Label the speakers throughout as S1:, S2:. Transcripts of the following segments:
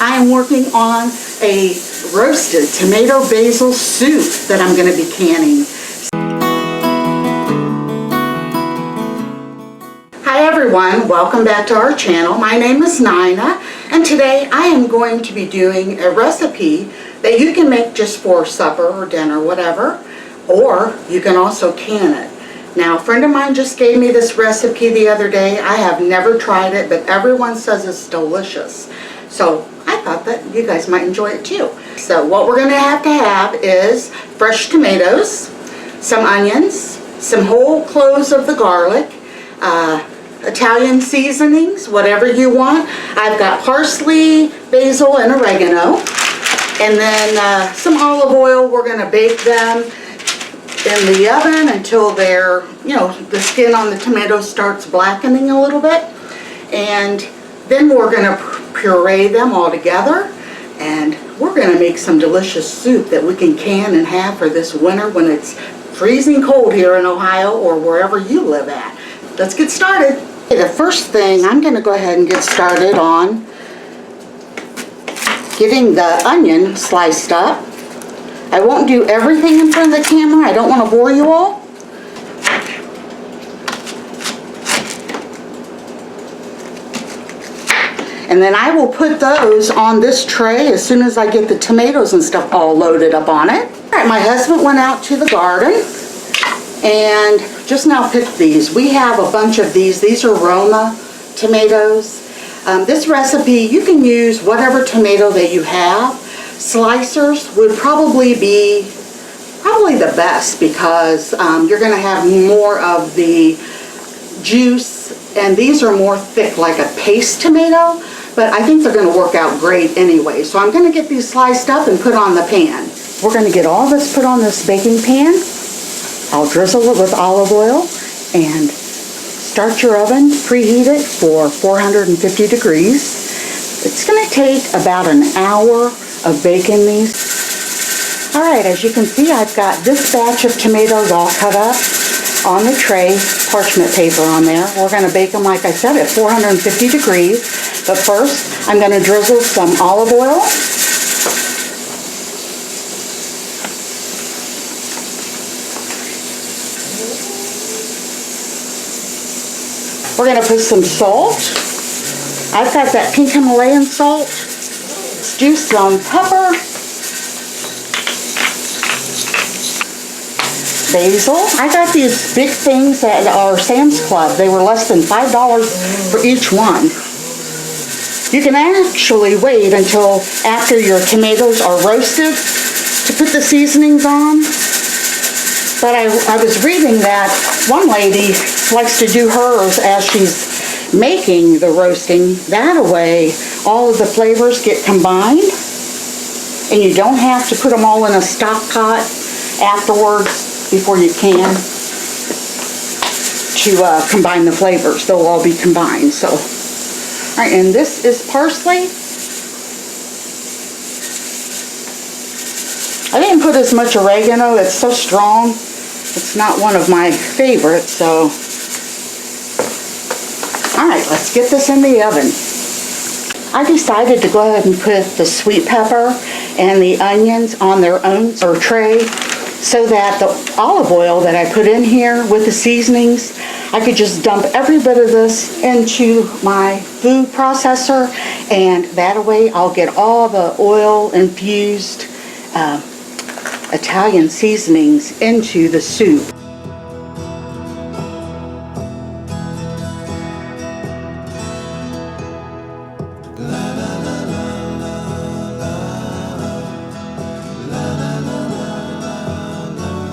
S1: I am working on a roasted tomato basil soup that I'm going to be canning. Hi everyone, welcome back to our channel. My name is Nina, and today I am going to be doing a recipe that you can make just for supper or dinner, whatever, or you can also can it. Now, a friend of mine just gave me this recipe the other day. I have never tried it, but everyone says it's delicious. So I thought that you guys might enjoy it too. So what we're going to have is fresh tomatoes, some onions, some whole cloves of the garlic, Italian seasonings, whatever you want. I've got parsley, basil, and oregano. And then some olive oil. We're going to bake them in the oven until they're, the skin on the tomatoes starts blackening a little bit. And then we're going to puree them all together. And we're going to make some delicious soup that we can can and have for this winter when it's freezing cold here in Ohio or wherever you live at. Let's get started. Okay, the first thing, I'm going to go ahead and get started on getting the onion sliced up. I won't do everything in front of the camera. I don't want to bore you all. And then I will put those on this tray as soon as I get the tomatoes and stuff all loaded up on it. All right, my husband went out to the garden and just now picked these. We have a bunch of these. These are Roma tomatoes. This recipe, you can use whatever tomato that you have. Slicers would probably be the best because you're going to have more of the juice, and these are more thick like a paste tomato, but I think they're going to work out great anyway. So I'm going to get these sliced up and put on the pan. We're going to get all this put on this baking pan. I'll drizzle it with olive oil and start your oven, preheat it for 450 degrees. It's going to take about an hour of baking these. Alright, as you can see, I've got this batch of tomatoes all cut up on the tray, parchment paper on there. We're going to bake them, like I said, at 450 degrees. But first, I'm going to drizzle some olive oil. We're going to put some salt. I've got that pink Himalayan salt. Let's do some pepper. Basil. I got these big things at our Sam's Club. They were less than $5 for each one. You can actually wait until after your tomatoes are roasted to put the seasonings on. But I was reading that one lady likes to do hers as she's making the roasting. That way, all of the flavors get combined, and you don't have to put them all in a stock pot afterwards before you can to combine the flavors. They'll all be combined. So, all right, and this is parsley. I didn't put as much oregano. It's so strong. It's not one of my favorites, so. Alright, let's get this in the oven. I decided to go ahead and put the sweet pepper and the onions on their own tray so that the olive oil that I put in here with the seasonings, I could just dump every bit of this into my food processor, and that way I'll get all the oil infused Italian seasonings into the soup.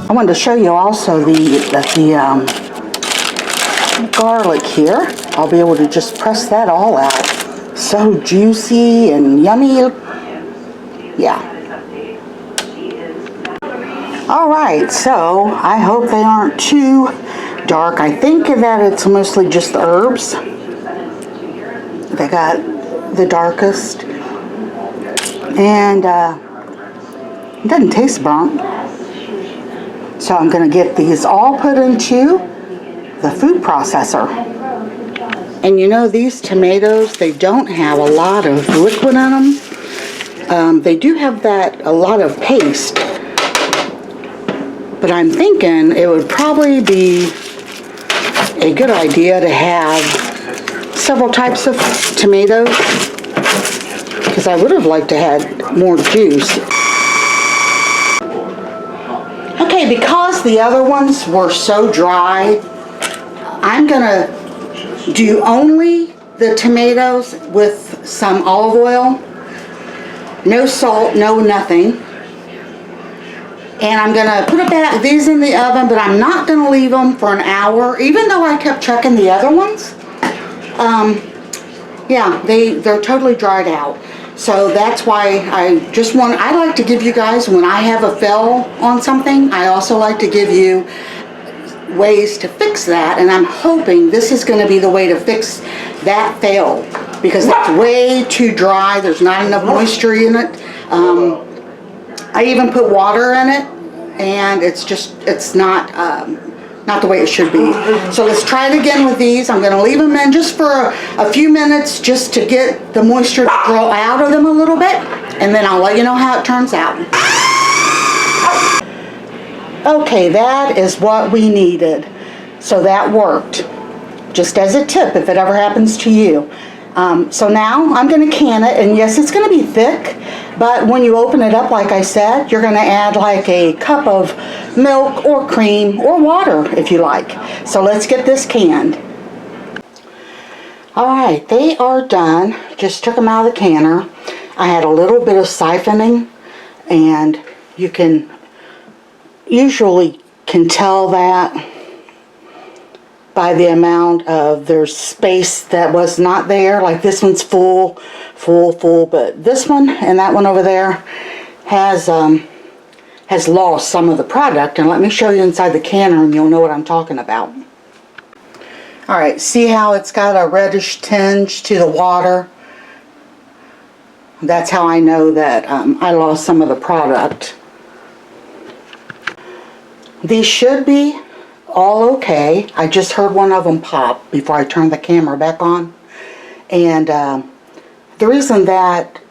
S1: I wanted to show you also the garlic here. I'll be able to just press that all out. So juicy and yummy. Yeah. Alright, so I hope they aren't too dark. I think that it's mostly just the herbs. They got the darkest. And it doesn't taste burnt. So I'm going to get these all put into the food processor. And you know, these tomatoes, they don't have a lot of liquid in them. They do have a lot of paste, but I'm thinking it would probably be a good idea to have several types of tomatoes, because I would have liked to have more juice. Okay, because the other ones were so dry, I'm gonna do only the tomatoes with some olive oil, no salt, no nothing. And I'm gonna put these in the oven, but I'm not gonna leave them for an hour, even though I kept checking the other ones. Yeah, they're totally dried out. So that's why I like to give you guys, when I have a fail on something, I also like to give you ways to fix that, and I'm hoping this is going to be the way to fix that fail, because it's way too dry. There's not enough moisture in it. I even put water in it, and it's not the way it should be. So let's try it again with these. I'm going to leave them in just for a few minutes, just to get the moisture to grow out of them a little bit, and then I'll let you know how it turns out. Okay, that is what we needed. So that worked. Just as a tip, if it ever happens to you. So now I'm going to can it, and yes, it's going to be thick, but when you open it up, like I said, you're going to add like a cup of milk or cream or water if you like. So let's get this canned. Alright, they are done. Just took them out of the canner. I had a little bit of siphoning, and you can usually tell that by the amount of there's space that was not there. Like this one's full, but this one and that one over there has lost some of the product. And let me show you inside the canner, and you'll know what I'm talking about. Alright, see how it's got a reddish tinge to the water? That's how I know that I lost some of the product. These should be all okay. I just heard one of them pop before I turned the camera back on. And the reason that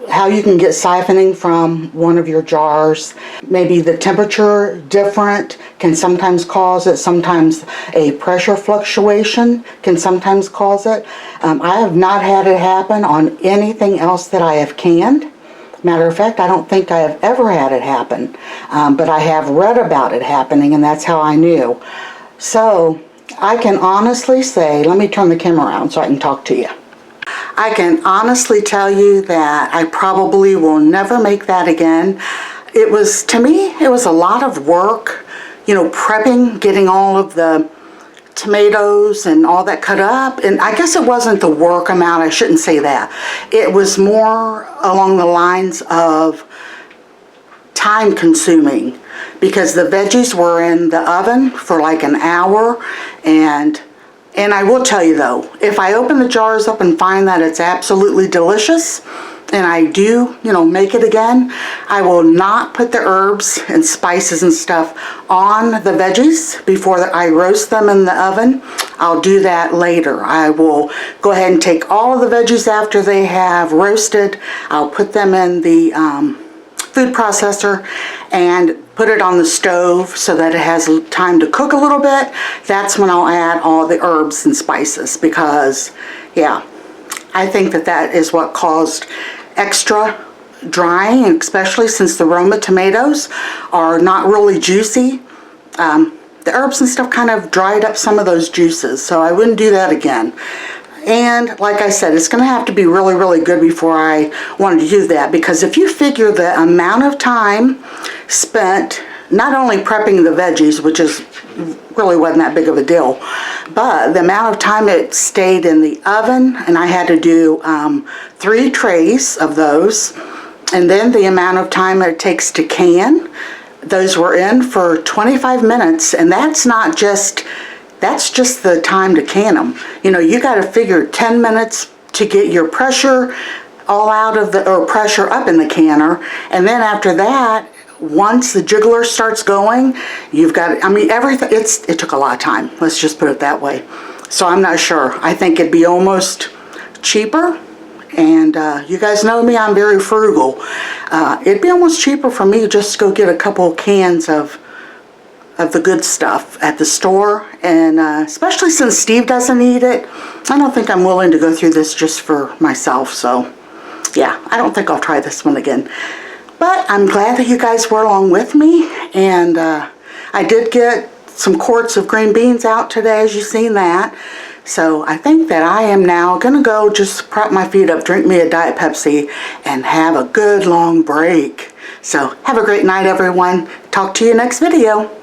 S1: how you can get siphoning from one of your jars, maybe the temperature different can sometimes cause it. Sometimes a pressure fluctuation can sometimes cause it. I have not had it happen on anything else that I have canned. Matter of fact, I don't think I have ever had it happen, but I have read about it happening, and that's how I knew. So I can honestly say, let me turn the camera around so I can talk to you. I can honestly tell you that I probably will never make that again. To me, it was a lot of work, prepping, getting all of the tomatoes and all that cut up, and I guess it wasn't the work amount, I shouldn't say that. It was more along the lines of time consuming, because the veggies were in the oven for like an hour, and I will tell you though, if I open the jars up and find that it's absolutely delicious, and I do, make it again, I will not put the herbs and spices and stuff on the veggies before I roast them in the oven. I'll do that later. I will go ahead and take all of the veggies after they have roasted. I'll put them in the food processor and put it on the stove so that it has time to cook a little bit. That's when I'll add all the herbs and spices, because, yeah, I think that is what caused extra drying, and especially since the Roma tomatoes are not really juicy. The herbs and stuff kind of dried up some of those juices, so I wouldn't do that again. And like I said, it's going to have to be really, really good before I want to do that, because if you figure the amount of time spent not only prepping the veggies, which really wasn't that big of a deal, but the amount of time it stayed in the oven, and I had to do 3 trays of those, and then the amount of time it takes to can. Those were in for 25 minutes, and that's just the time to can them. You got to figure 10 minutes to get your pressure all out of pressure up in the canner, and then after that, once the jiggler starts going, you've got, everything, it took a lot of time. Let's just put it that way. So I'm not sure. I think it'd be almost cheaper And you guys know me, I'm very frugal. It'd be almost cheaper for me just to go get a couple cans of the good stuff at the store. And especially since Steve doesn't eat it, I don't think I'm willing to go through this just for myself. So yeah, I don't think I'll try this one again. But I'm glad that you guys were along with me. And I did get some quarts of green beans out today, as you've seen that. So I think that I am now going to go just prop my feet up, drink me a Diet Pepsi, and have a good long break. So have a great night, everyone. Talk to you next video.